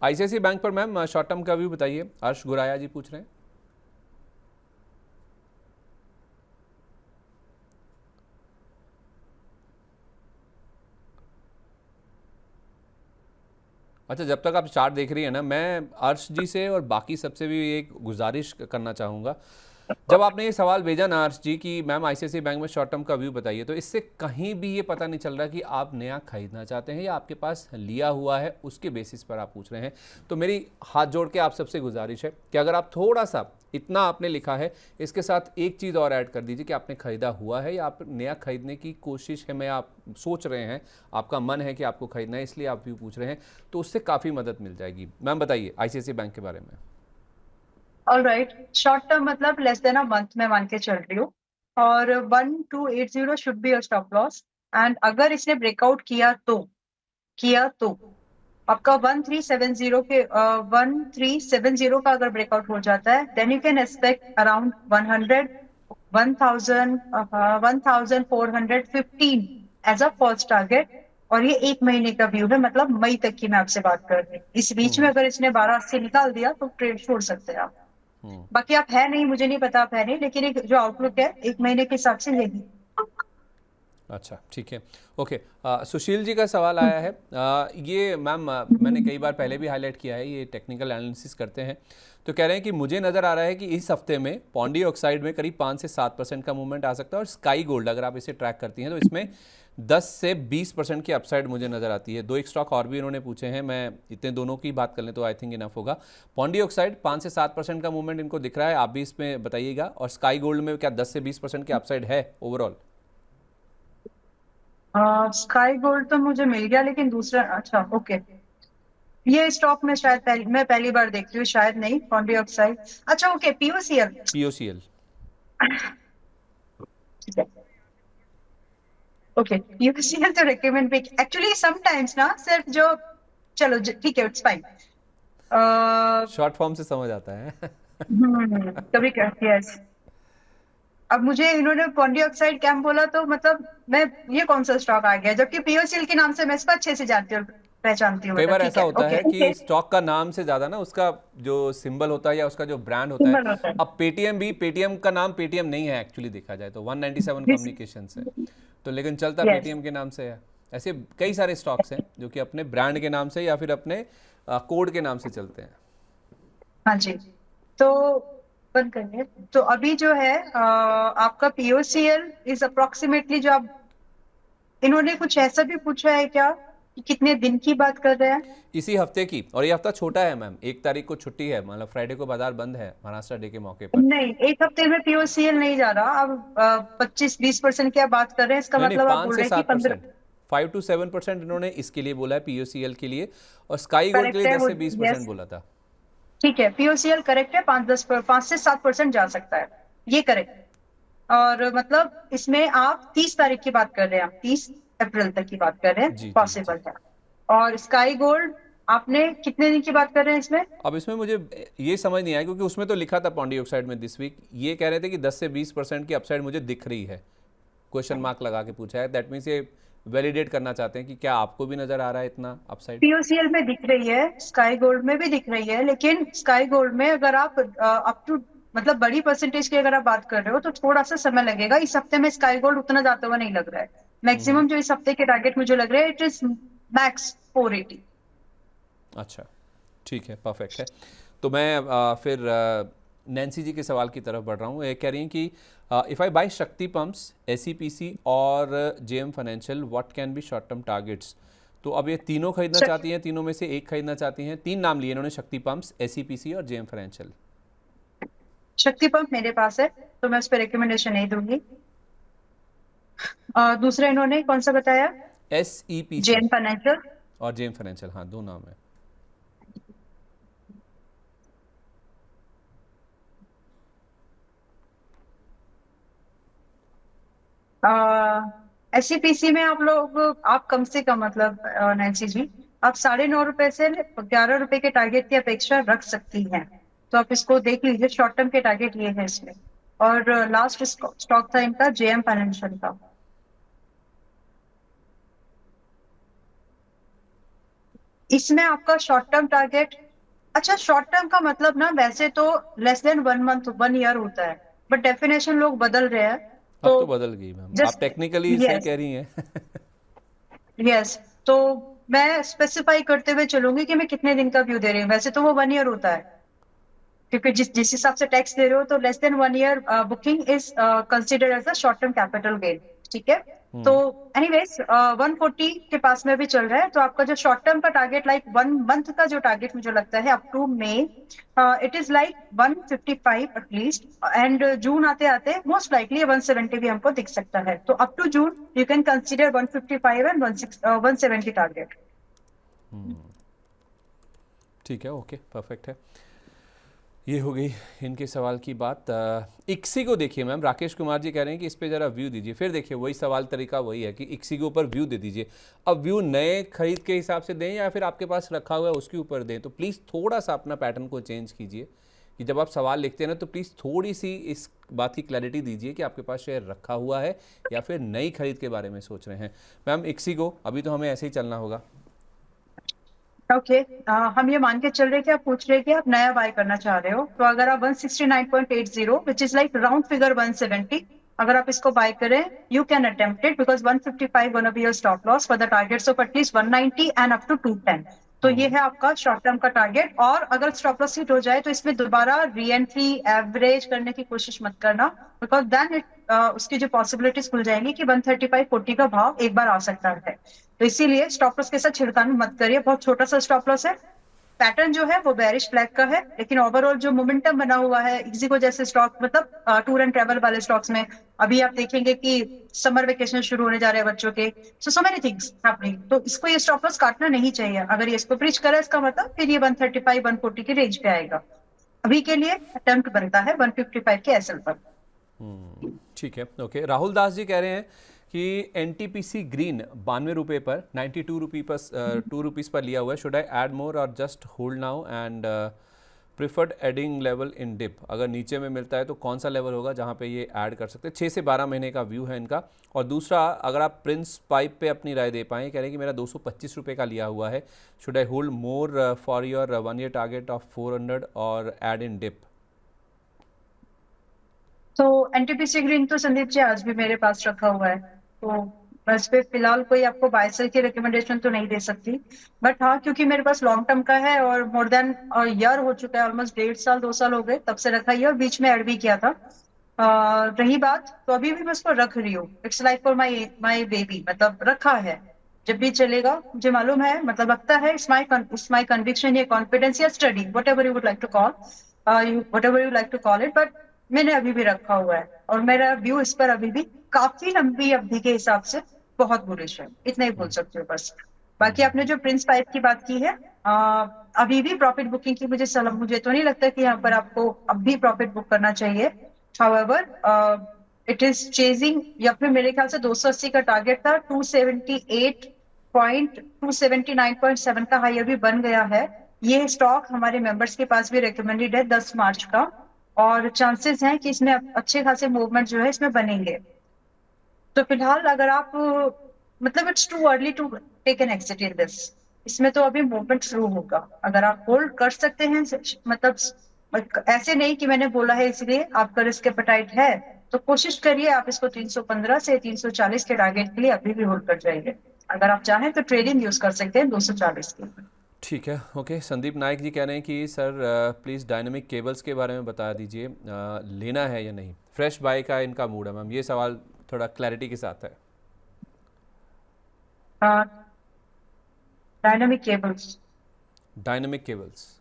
ICIC bank पर ma'am short term का view बताइए। अर्श गुराया जी पूछ रहे हैं। अच्छा, जब तक आप चार्ट देख रही है ना, मैं अर्श जी से और बाकी सबसे भी एक गुजारिश करना चाहूँगा। जब आपने ये सवाल भेजा ना अर्श जी कि मैम आईसीआईसी बैंक में शॉर्ट टर्म का व्यू बताइए, तो इससे कहीं भी ये पता नहीं चल रहा कि आप नया खरीदना चाहते हैं या आपके पास लिया हुआ है उसके बेसिस पर आप पूछ रहे हैं। तो मेरी हाथ जोड़ के आप सबसे गुजारिश है कि अगर आप थोड़ा सा, इतना आपने लिखा है, इसके साथ एक चीज़ और ऐड कर दीजिए कि आपने खरीदा हुआ है या आप नया खरीदने की कोशिश है में आप सोच रहे हैं, आपका मन है कि आपको खरीदना है इसलिए आप व्यू पूछ रहे हैं, तो उससे काफ़ी मदद मिल जाएगी। मैम बताइए आईसीआईसी बैंक के बारे में। ऑल राइट, शॉर्ट टर्म मतलब लेस देन अ मंथ में मान के चल रही हूँ। और 1280 should be your stop loss. And अगर इसने ब्रेकआउट किया तो आपका 1370 के 1370 का अगर ब्रेकआउट हो जाता है, then you can expect around 100 1415 as a first target. और ये एक महीने का व्यू है, मतलब मई तक की मैं आपसे बात कर रही हूँ। इस बीच में अगर इसने 1280 निकाल दिया तो ट्रेड छोड़ सकते हैं आप। बाकी आप है नहीं, मुझे नहीं पता आप है नहीं, लेकिन एक जो आउटलुक है एक महीने के हिसाब से यही। अच्छा, ठीक है। ओके, सुशील जी का सवाल आया है। ये मैम मैंने कई बार पहले भी हाईलाइट किया है, ये टेक्निकल एनालिसिस करते हैं। तो कह रहे हैं कि मुझे नज़र आ रहा है कि इस हफ्ते में पॉन्डी ऑक्साइड में करीब 5 से 7% का मूवमेंट आ सकता है, और स्काई गोल्ड अगर आप इसे ट्रैक करती हैं तो इसमें 10 से 20% की अपसाइड मुझे नज़र आती है। दो एक स्टॉक और भी इन्होंने पूछे हैं, मैं इतने दोनों की बात कर लें तो आई थिंक इनफ होगा। पॉन्डी ऑक्साइड 5 से 7% का मूवमेंट इनको दिख रहा है, आप भी इसमें बताइएगा। और स्काई गोल्ड में क्या 10 से 20% की अपसाइड है ओवरऑल? स्काई गोल्ड तो मुझे मिल गया, लेकिन दूसरा, अच्छा ओके, ये स्टॉक में शायद मैं पहली बार देख रही हूँ, शायद नहीं, कॉन्डी ऑक्साइड। अच्छा ओके, पीओसीएल। पीओसीएल। ठीक है, ओके, पीओसीएल तो रिकमेंड भी एक्चुअली समटाइम्स ना, सिर्फ जो, चलो ठीक है, इट्स फाइन। शॉर्ट फॉर्म से समझ आता है। कभी यस। अब मुझे इन्होंने कॉन्डी ऑक्साइड कैम बोला तो मतलब मैं, ये कौन सा स्टॉक आ गया, जबकि पीओसीएल के नाम से मैं इसको अच्छे से जानती हूँ, पहचानती हूँ, कई मतलब बार ठीक ऐसा है, होता ओके है कि स्टॉक का नाम से ज़्यादा ना उसका जो सिंबल होता है या उसका जो ब्रांड होता है। सिंबल होता अब पेटीएम भी, पेटीएम का नाम पेटीएम नहीं है एक्चुअली, देखा जाए तो 197 है। कम्युनिकेशन है, तो लेकिन चलता यस, पेटीएम के नाम से है। ऐसे कई सारे स्टॉक्स हैं जो कि अपने ब्रांड के नाम से या फिर अपने कोड के नाम से चलते हैं। हाँ जी। तो बंद करिए। तो अभी जो है आपका पीओसीएल इज अप्रोक्सीमेटली, जो आप, इन्होंने कुछ ऐसा भी पूछा है क्या कि कितने दिन की बात कर रहे हैं? इसी हफ्ते की, और ये हफ्ता छोटा है मैम, 1 तारीख को छुट्टी है, मतलब फ्राइडे को बाजार बंद है महाराष्ट्र डे के मौके पर। नहीं, एक हफ्ते में पीओसीएल नहीं जा रहा। अब 25-20% की आप बात कर रहे हैं, इसका नहीं, मतलब आप पाँच बोल से रहे हैं कि सात 15। परसेंट 5 to 7% इन्होंने इसके लिए बोला है, पीओसीएल के लिए। और स्काई गोल्ड के करेक्ट लिए है दस वो, से बीस यस, परसेंट बोला था। ठीक है, पीओसीएल करेक्ट है, 5 से 7% जा सकता है, ये करेक्ट। और मतलब इसमें आप 30 तारीख की बात कर रहे हैं, आप 30 अप्रैल तक की बात कर रहे हैं, जी जी जी। पॉसिबल है। और स्काई गोल्ड, आपने कितने दिन की बात कर रहे हैं इसमें? अब इसमें मुझे ये समझ नहीं आया क्योंकि उसमें तो लिखा था पॉन्डी ऑक्साइड में दिस वीक, ये कह रहे थे कि 10 से 20% की अपसाइड मुझे दिख रही है। क्वेश्चन मार्क लगा के पूछा है, दैट मीन्स ये वैलिडेट करना चाहते हैं कि क्या आपको भी नज़र आ रहा है इतना अपसाइड। पीओसीएल में दिख रही है, स्काई गोल्ड में भी दिख रही है, लेकिन स्काई गोल्ड में अगर आप अप टू, मतलब बड़ी परसेंटेज की अगर आप बात कर रहे हो तो थोड़ा सा समय लगेगा। इस हफ्ते में स्काई गोल्ड उतना जाता हुआ नहीं लग रहा है। मैक्सिमम जो इस हफ्ते के टारगेट मुझे लग रहे हैं, इट इज मैक्स 480। अच्छा, ठीक है, परफेक्ट है। तो मैं फिर नैन्सी जी के सवाल की तरफ बढ़ रहा हूँ। ये कह रही हैं कि इफ़ आई बाई शक्ति पम्प्स, एसईपीसी और JM financial, what can be short term targets. तो अब ये तीनों खरीदना चाहती हैं, तीनों में से एक खरीदना चाहती हैं। 3 नाम लिए इन्होंने, शक्ति पम्प्स, एसईपीसी और जेएम फाइनेंशियल। शक्ति पंप मेरे पास है, तो मैं उस पर रिकमेंडेशन नहीं दूंगी। दूसरा इन्होंने कौन सा बताया? एसईपीसी जेएन फाइनेंशियल। और जेएम फाइनेंशियल, हाँ, 2 नाम है। एससीपीसी में आप लोग, आप कम से कम, मतलब नैन्सी जी, आप 9.5 रुपए से 11 रुपए के टारगेट की अपेक्षा रख सकती हैं। तो आप इसको देख लीजिए, शॉर्ट टर्म के टारगेट ये है इसमें। और लास्ट स्टॉक था इनका जेएम फाइनेंशियल का। इसमें आपका शॉर्ट टर्म टारगेट, अच्छा शॉर्ट टर्म का मतलब ना वैसे तो लेस देन 1 मंथ 1 ईयर होता है, बट डेफिनेशन लोग बदल रहे हैं। अब तो तो बदल गई मैम, आप जस्ट, टेक्निकली सही यस कह रही हैं। यस, तो मैं स्पेसिफाई करते हुए चलूंगी कि मैं कितने दिन का व्यू दे रही हूँ। वैसे तो वो 1 ईयर होता है, क्योंकि जिस जिस हिसाब से टैक्स दे रहे हो तो less than 1 year booking is considered as a short term capital gain. ठीक है। तो हम्म। एनीवेज 140 के पास में भी चल रहा है, तो आपका जो शॉर्ट टर्म का टारगेट लाइक 1 मंथ का जो टारगेट मुझे लगता है up to May, it is like 155 at least, and June आते आते मोस्ट लाइकली 170 भी हमको दिख सकता है। तो up to June you can consider 155 and 170 target. ठीक है, ओके, परफेक्ट है। ये हो गई इनके सवाल की बात। इक्सी को देखिए मैम, राकेश कुमार जी कह रहे हैं कि इस पे ज़रा व्यू दीजिए। फिर देखिए वही सवाल तरीका वही है कि इक्सी के ऊपर व्यू दे दीजिए। अब व्यू नए खरीद के हिसाब से दें या फिर आपके पास रखा हुआ है उसके ऊपर दें, तो प्लीज़ थोड़ा सा अपना पैटर्न को चेंज कीजिए कि जब आप सवाल लिखते हैं ना तो प्लीज़ थोड़ी सी इस बात की क्लैरिटी दीजिए कि आपके पास शेयर रखा हुआ है या फिर नई खरीद के बारे में सोच रहे हैं। मैम इक्सी को अभी तो हमें ऐसे ही चलना होगा। ओके, हम ये मान के चल रहे हैं कि आप पूछ रहे हैं कि आप नया बाय करना चाह रहे हो, तो अगर आप 169.80 which is like round figure 170, अगर आप इसको बाय करें you can attempt it, because 155 gonna be your stop loss for the targets of at least 190 and up to 210। तो ये है आपका शॉर्ट टर्म का टारगेट, और अगर स्टॉप लॉस हिट हो जाए तो इसमें दोबारा री एंट्री एवरेज करने की कोशिश मत करना, बिकॉज देन इट उसकी जो पॉसिबिलिटीज खुल जाएंगी कि 135.40 का भाव एक बार आ सकता है। तो इसीलिए स्टॉप लॉस के साथ छिड़कानी मत करिए, बहुत छोटा सा स्टॉप लॉस है। पैटर्न जो है वो बेरिश फ्लैग का है, लेकिन ओवरऑल जो मोमेंटम बना हुआ है इक्सिको जैसे स्टॉक, मतलब टूर एंड ट्रेवल वाले स्टॉक्स में, अभी आप देखेंगे कि समर वेकेशन शुरू होने जा रहे हैं बच्चों के, सो मेनी थिंग्स हैपनिंग, तो इसको ये स्टॉप लॉस काटना नहीं चाहिए। अगर ये इसको ब्रीच करे इसका मतलब फिर ये 135 140 की रेंज पे आएगा। अभी के लिए अटेम्प्ट बनता है 155 के एसएल पर। ठीक है, ओके। राहुल दास जी कह रहे हैं कि एनटीपीसी ग्रीन 92 रुपये पर 92 रुपी पर 2 रुपीज़ पर लिया हुआ है। शुड आई ऐड मोर और just hold now and preferred adding level in dip? अगर नीचे में मिलता है तो कौन सा लेवल होगा जहाँ पे ये ऐड कर सकते हैं? 6 से 12 महीने का व्यू है इनका। और दूसरा, अगर आप प्रिंस पाइप पे अपनी राय दे पाएँ, कह रहे हैं कि मेरा 225 रुपये का लिया हुआ है, should I hold more for your 1 year target of 400 और ऐड इन डिप? तो एनटीपीसी ग्रीन तो संदीप जी आज भी मेरे पास रखा हुआ है, तो बस पे फिलहाल कोई आपको बाय सेल की रिकमेंडेशन तो नहीं दे सकती। बट हाँ, क्योंकि मेरे पास लॉन्ग टर्म का है और मोर देन ईयर हो चुका है, ऑलमोस्ट 1.5 साल 2 साल हो गए तब से रखा ही है, और बीच में ऐड भी किया था। रही बात, तो अभी भी मैं उसको रख रही हूँ, it's like for my my baby, मतलब रखा है। जब भी चलेगा मुझे मालूम है, मतलब लगता है, इट्स माई कन्विक्शन, ये कॉन्फिडेंस या study, whatever you would like to call, whatever you like to call it, but मैंने अभी भी रखा हुआ है, और मेरा व्यू इस पर अभी भी काफी लंबी अवधि के हिसाब से बहुत बुलिश है, इतना ही बोल सकते हो बस। बाकी आपने जो प्रिंस पाइप की बात की है, अभी भी प्रॉफिट बुकिंग की मुझे सलाह, मुझे तो नहीं लगता कि यहाँ पर आपको अब भी प्रॉफिट बुक करना चाहिए। हाउएवर इट इज चेजिंग, या फिर मेरे ख्याल से 280 का टारगेट था, 279.7 का हाई अभी बन गया है। ये स्टॉक हमारे मेंबर्स के पास भी रिकमेंडेड है 10 मार्च का, और चांसेस हैं कि इसमें अच्छे खासे मूवमेंट जो है इसमें बनेंगे। तो फिलहाल अगर आप, मतलब it's too early to take an exit in this, इसमें तो अभी मूवमेंट शुरू होगा। अगर आप होल्ड कर सकते हैं, मतलब ऐसे नहीं कि मैंने बोला है इसलिए आपका रिस्क एपेटाइट है, तो कोशिश करिए आप इसको 315 से 340 के टारगेट के लिए अभी भी होल्ड कर जाइए। अगर आप चाहें तो ट्रेडिंग यूज कर सकते हैं 240 के। ठीक है, ओके। संदीप नायक जी कह रहे हैं कि सर प्लीज़ डायनेमिक केबल्स के बारे में बता दीजिए, लेना है या नहीं? फ्रेश बाय का इनका मूड है मैम, ये सवाल थोड़ा क्लैरिटी के साथ है। Dynamic cables, dynamic cables.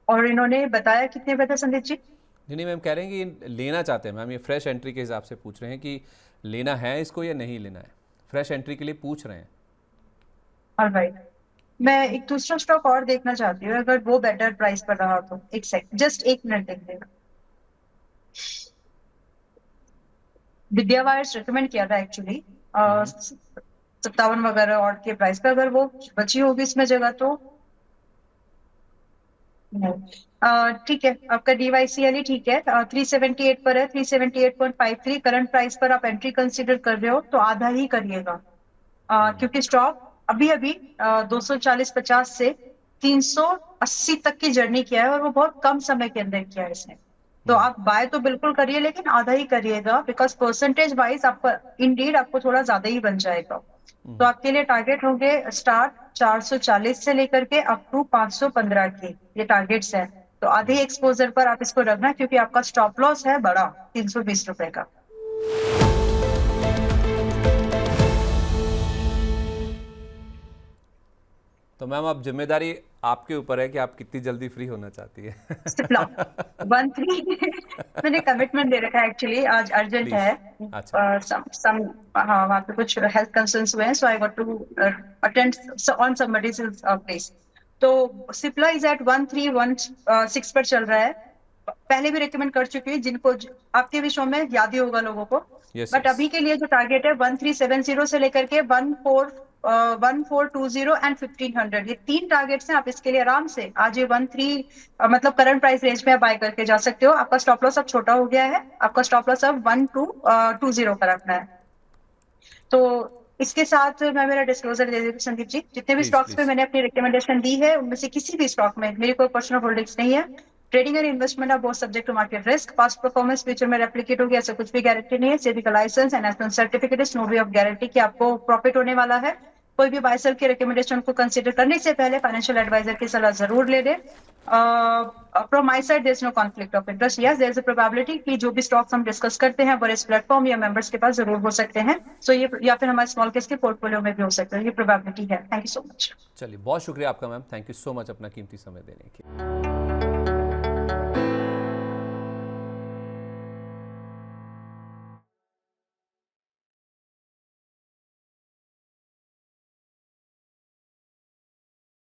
और इन्होंने बताया कितने बता संदीप जी? नहीं नहीं मैम, कह रहे हैं कि लेना चाहते हैं मैम, ये फ्रेश एंट्री के हिसाब से पूछ रहे हैं कि लेना है इसको या नहीं लेना है। फ्रेश एंट्री के लिए पूछ रहे हैं। ऑलराइट, मैं एक दूसरा स्टॉक और देखना चाहती हूँ, अगर वो बेटर प्राइस पर रहा तो। एक सेकंड, जस्ट 1 मिनट देख लेना। विद्या वायर्स रिकमेंड किया था एक्चुअली, 57 वगैरह और के प्राइस पे, अगर वो बची होगी इसमें जगह तो ठीक है, आपका DYCL ठीक है, 378 पर है, 378.53 करंट प्राइस पर आप एंट्री कंसीडर कर रहे हो तो आधा ही करिएगा। क्योंकि स्टॉक अभी अभी 240-50 से 380 तक की जर्नी किया है और वो बहुत कम समय के अंदर किया है इसने। तो आप बाय तो बिल्कुल करिए, लेकिन आधा ही करिएगा, बिकॉज परसेंटेज वाइज आपका इंडीड आपको थोड़ा ज्यादा ही बन जाएगा। तो आपके लिए टारगेट होंगे स्टार्ट 440 से लेकर के अप टू 515 के, ये टारगेट्स है। तो आधे एक्सपोजर पर आप इसको रखना, क्योंकि आपका स्टॉप लॉस है बड़ा 320 रुपए का। तो मैम अब जिम्मेदारी आपके ऊपर है कि आप कितनी जल्दी फ्री होना चाहती है। सिप्ला 13 मैंने कमिटमेंट दे रखा है एक्चुअली, आज अर्जेंट प्लीज। है। अच्छा। सम हाँ, वहाँ पे कुछ हेल्थ कंसर्न्स हुए हैं, so I got to attend on somebody's place. तो सिप्ला इज एट 1316 पर चल रहा है। पहले भी रेकमेंड कर चुकी हूँ, जिनको आपके भी शो में याद ही होगा लोगों को। Yes but yes. अभी के लिए जो टारगेट है 1370 से लेकर के 1420 एंड 1500, ये 3 टारगेट्स हैं। आप इसके लिए आराम से आज ये 13 मतलब करंट प्राइस रेंज में बाय करके जा सकते हो। आपका स्टॉप लॉस अब छोटा हो गया है, आपका स्टॉप लॉस अब 1220 का रखना है। तो इसके साथ मैं मेरा डिस्क्लोजर दे देती हूँ संदीप जी, जितने भी प्लीज स्टॉक्स पे प्लीज। मैंने अपनी रिकमेंडेशन दी है उनमें से किसी भी स्टॉक में मेरी कोई पर्सनल होल्डिंग्स नहीं है। Trading and investment are both subject to market risk. Past performance future में रेप्लिकेट होगी ऐसा कुछ भी गारंटी नहीं है। सेबी का licence and national certificate is no way of guarantee कि आपको प्रॉफिट होने वाला है। कोई भी बाय सेल की रिकमेंडेशन को कंसीडर करने से पहले फाइनेंशियल एडवाइजर की सलाह जरूर ले लें। From my side there is no conflict of interest. Yes, there is a probability कि जो भी स्टॉक्स हम डिस्कस करते हैं वो इस प्लेटफॉर्म या मेंबर्स के पास जरूर हो सकते हैं। सो ये या फिर हमारे स्मॉल केस के पोर्टफोलियो में भी हो सकता है, ये प्रोबेबिलिटी है। Thank you so much. चलिए बहुत शुक्रिया आपका ma'am, thank you so much अपना कीमती समय देने के लिए।